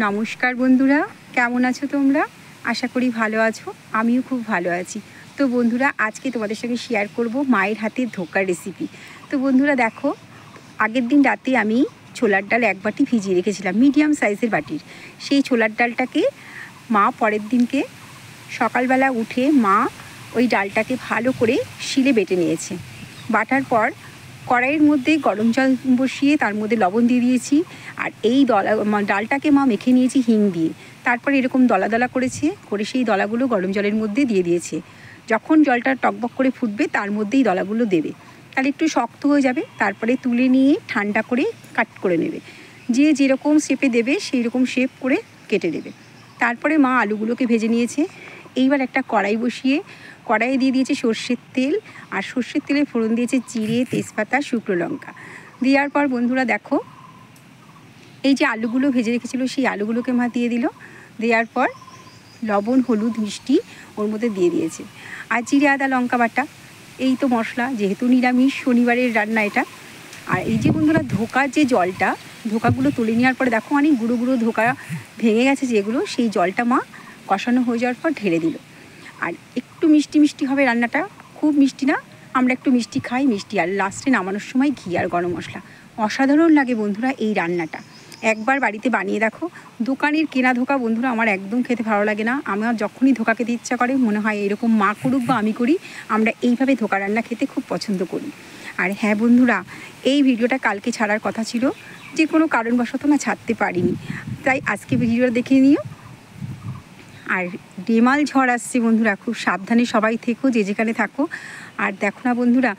নমস্কার বন্ধুরা, কেমন আছো তোমরা? আশা করি ভালো আছো, আমিও খুব ভালো আছি। তো বন্ধুরা, আজকে তোমাদের সঙ্গে শেয়ার করব মায়ের হাতের ধোকার রেসিপি। তো বন্ধুরা দেখো, আগের দিন রাতে আমি ছোলার ডাল এক বাটি ভিজিয়ে রেখেছিলাম, মিডিয়াম সাইজের বাটির। সেই ছোলার ডালটাকে মা পরের দিনকে সকালবেলা উঠে মা ওই ডালটাকে ভালো করে শিলে বেটে নিয়েছে। বাটার পর কড়াইয়ের মধ্যে গরম জল বসিয়ে তার মধ্যে লবণ দিয়ে দিয়েছি, আর এই ডালটাকে মা মেখে নিয়েছি হিং দিয়ে। তারপরে এরকম দলা দলা করে সেই দলাগুলো গরম জলের মধ্যে দিয়ে দিয়েছে। যখন জলটা টকবক করে ফুটবে তার মধ্যেই দলাগুলো দেবে, তাহলে একটু শক্ত হয়ে যাবে। তারপরে তুলে নিয়ে ঠান্ডা করে কাট করে নেবে, যে যেরকম শেপে দেবে সেই রকম শেপ করে কেটে দেবে। তারপরে মা আলুগুলোকে ভেজে নিয়েছে। এইবার একটা কড়াই বসিয়ে কড়াইয়ে দিয়ে দিয়েছে সর্ষের তেল, আর সর্ষের তেলে ফোড়ন দিয়েছে জিরে, তেজপাতা, শুকনো লঙ্কা। দেওয়ার পর বন্ধুরা দেখো, এই যে আলুগুলো ভেজে রেখেছিল সেই আলুগুলোকে মা দিয়ে দিল। দেওয়ার পর লবণ, হলুদ, মিষ্টি ওর মধ্যে দিয়ে দিয়েছে, আর জিরে, আদা, লঙ্কা বাটা। এই তো মশলা, যেহেতু নিরামিষ শনিবারের রান্না এটা। আর এই যে বন্ধুরা ধোকার যে জলটা, ধোকাগুলো তুলে নেওয়ার পরে দেখো অনেক গুঁড়ো গুঁড়ো ধোকা ভেঙে গেছে যেগুলো, সেই জলটা মা কষানো হয়ে যাওয়ার পর ঢেলে দিল। আর একটু মিষ্টি মিষ্টি হবে রান্নাটা, খুব মিষ্টি না, আমরা একটু মিষ্টি খাই, মিষ্টি। আর লাস্টে নামানোর সময় ঘি আর গরম মশলা। অসাধারণ লাগে বন্ধুরা এই রান্নাটা, একবার বাড়িতে বানিয়ে দেখো। দোকানের কেনা ধোকা বন্ধুরা আমার একদম খেতে ভালো লাগে না। আমার যখনই ধোকা খেতে ইচ্ছা করে মনে হয় এরকম মা করুক বা আমি করি, আমরা এইভাবে ধোকা রান্না খেতে খুব পছন্দ করি। আর হ্যাঁ বন্ধুরা, এই ভিডিওটা কালকে ছাড়ার কথা ছিল, যে কোনো কারণবশত না ছাড়তে পারিনি, তাই আজকে ভিডিওটা দেখে নিও। আর রেমাল ঝড় আসছে বন্ধুরা, খুব সাবধানে সবাই থেকো, যে যেখানে থাকো। আর দেখো না বন্ধুরা,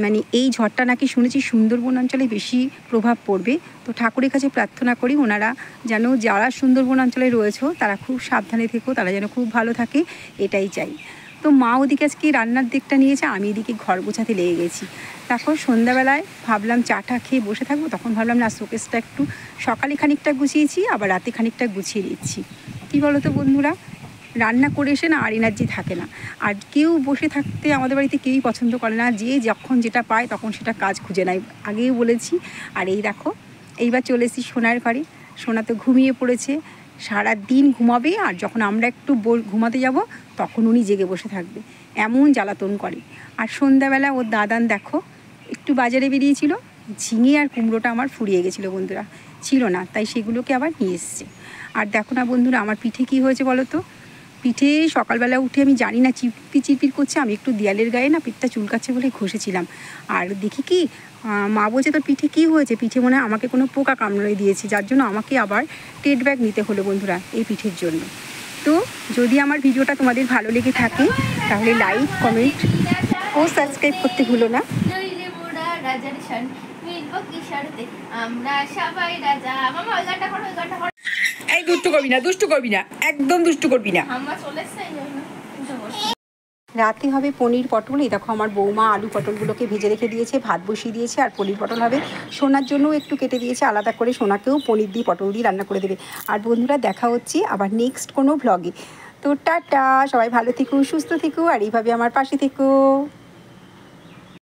মানে এই ঝড়টা নাকি শুনেছি সুন্দরবন অঞ্চলে বেশি প্রভাব পড়বে। তো ঠাকুরের কাছে প্রার্থনা করি ওনারা যেন, যারা সুন্দরবন অঞ্চলে রয়েছে তারা খুব সাবধানে থেকো, তারা যেন খুব ভালো থাকে, এটাই চাই। তো মা ওদিকে আজকে রান্নার দিকটা নিয়েছে, আমি এদিকে ঘর গোছাতে লেগে গেছি। তারপর সন্ধ্যাবেলায় ভাবলাম চাটা খেয়ে বসে থাকবো, তখন ভাবলাম না, শোকেসটা একটু সকালে খানিকটা গুছিয়েছি, আবার রাতে খানিকটা গুছিয়ে দিচ্ছি। কী বলো তো বন্ধুরা, রান্না করে এসে না আর এনার্জি থাকে না। আর কেউ বসে থাকতে আমাদের বাড়িতে কেউই পছন্দ করে না, যে যখন যেটা পায় তখন সেটা কাজ খুঁজে নেয়, আগেই বলেছি। আর এই দেখো, এইবার চলে এসেছি সোনার ঘরে। সোনা তো ঘুমিয়ে পড়েছে, সারা দিন ঘুমাবে, আর যখন আমরা একটু ঘুমাতে যাব তখন উনি জেগে বসে থাকবে, এমন জ্বালাতন করে। আর সন্ধ্যাবেলা ওর দাদান দেখো একটু বাজারে বেরিয়েছিল, ঝিঙে আর কুমড়োটা আমার ফুরিয়ে গেছিলো বন্ধুরা, ছিল না, তাই সেগুলোকে আবার নিয়ে এসছে। আর দেখো না বন্ধুরা, আমার পিঠে কী হয়েছে বলো তো। পিঠে সকালবেলা উঠে আমি জানি না চিপির চিপির করছে, আমি একটু দেয়ালের গায়ে না পিঠটা চুলকাচ্ছে বলে ঘষেছিলাম। আর দেখি কি, মা বলছে তোর পিঠে কী হয়েছে, পিঠে মনে হয় আমাকে কোনো পোকা কামড়ে দিয়েছে, যার জন্য আমাকে আবার টেট ব্যাগ নিতে হলো বন্ধুরা এই পিঠের জন্য। তো যদি আমার ভিডিওটা তোমাদের ভালো লেগে থাকে তাহলে লাইক, কমেন্ট ও সাবস্ক্রাইব করতে ভুলো না। এই দুষ্টু করবি না, দুষ্টু করবি না, একদম দুষ্টু করবি না। রাতে হবে পনির পটল। এই দেখো আমার বৌমা আলু পটলগুলোকে ভেজে রেখে দিয়েছে, ভাত বসিয়ে দিয়েছে। আর পনির পটল হবে, সোনার জন্যও একটু কেটে দিয়েছে আলাদা করে, সোনাকেও পনির দিয়ে পটল দিয়ে রান্না করে দেবে। আর বন্ধুরা দেখা হচ্ছে আবার নেক্সট কোনো ভ্লগে। তো টাটা, সবাই ভালো থেকো, সুস্থ থেকো, আর এইভাবে আমার পাশে থেকো।